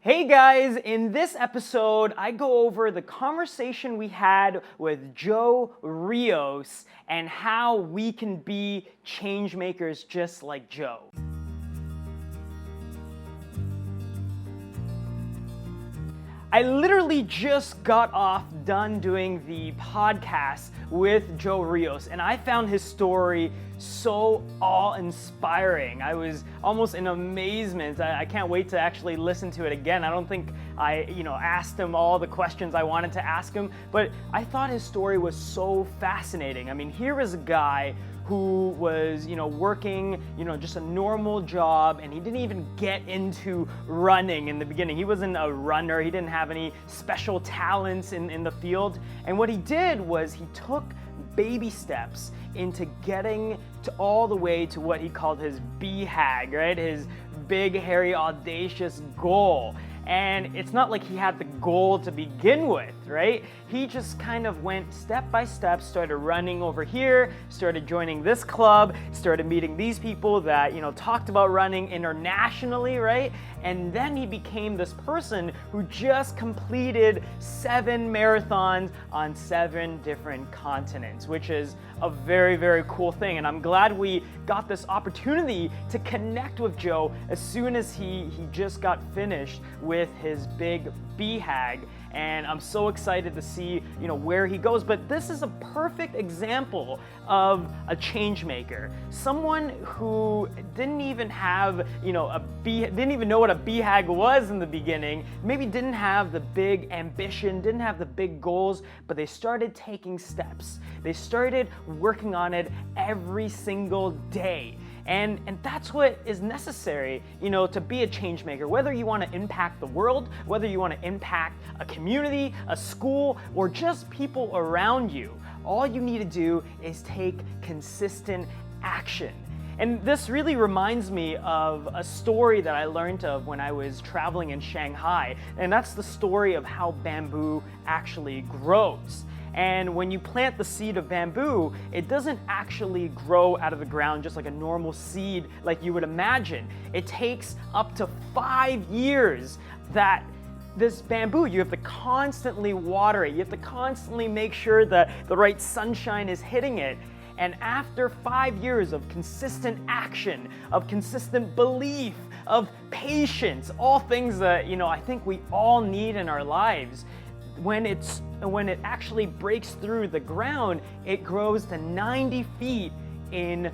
Hey guys, in this episode, I go over the conversation we had with Joe Rios and how we can be change makers just like Joe. I literally just got done doing the podcast with Joe Rios, and I found his story so awe-inspiring. I was almost in amazement. I can't wait to actually listen to it again. I don't think I, asked him all the questions I wanted to ask him, but I thought his story was so fascinating. I mean, here is a guy who was, working, just a normal job, and he didn't even get into running in the beginning. He wasn't a runner. He didn't have any special talents in the field. And what he did was he took baby steps into getting to all the way to what he called his BHAG, right? His big, hairy, audacious goal. And it's not like he had the goal to begin with, right? He just kind of went step by step, started running over here, started joining this club, started meeting these people that, talked about running internationally, right? And then he became this person who just completed 7 marathons on 7 different continents, which is a very, very cool thing. And I'm glad we got this opportunity to connect with Joe as soon as he just got finished with his big BHAG, and I'm so excited to see where he goes. But this is a perfect example of a change maker, someone who didn't even have didn't even know what a BHAG was in the beginning, maybe didn't have the big ambition, didn't have the big goals, but they started taking steps. They started working on it every single day. And that's what is necessary, to be a change maker. Whether you want to impact the world, whether you want to impact a community, a school, or just people around you, all you need to do is take consistent action. And this really reminds me of a story that I learned of when I was traveling in Shanghai, and that's the story of how bamboo actually grows. And when you plant the seed of bamboo, it doesn't actually grow out of the ground just like a normal seed like you would imagine. It takes up to 5 years that this bamboo, you have to constantly water it. You have to constantly make sure that the right sunshine is hitting it. And after 5 years of consistent action, of consistent belief, of patience, all things that, I think we all need in our lives, when it actually breaks through the ground, it grows to 90 feet in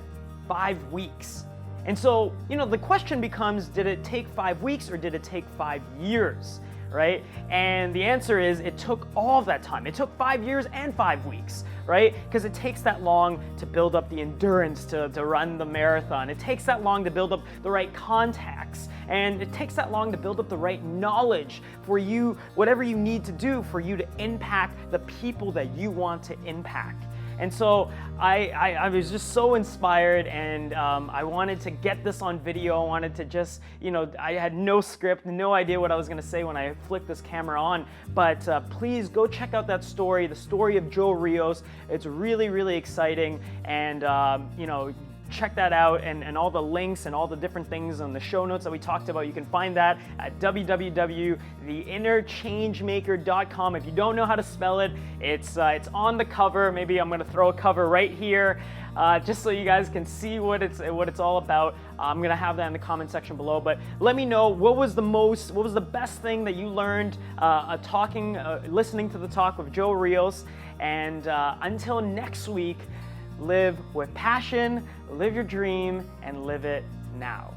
5 weeks. And so, the question becomes, did it take 5 weeks or did it take 5 years, right? And the answer is it took all of that time. It took 5 years and 5 weeks, right? Because it takes that long to build up the endurance to run the marathon. It takes that long to build up the right contacts. And it takes that long to build up the right knowledge for you, whatever you need to do for you to impact the people that you want to impact. And so I was just so inspired, and I wanted to get this on video. I wanted to just, I had no script, no idea what I was going to say when I flicked this camera on. But please go check out that story, the story of Joe Rios. It's really, really exciting. And, check that out, and all the links and all the different things on the show notes that we talked about. You can find that at www.theinnerchangemaker.com. If you don't know how to spell it, it's on the cover. Maybe I'm going to throw a cover right here, just so you guys can see what it's all about. I'm going to have that in the comment section below. But let me know what was the best thing that you learned listening to the talk with Joe Rios. And until next week, live with passion, live your dream, and live it now.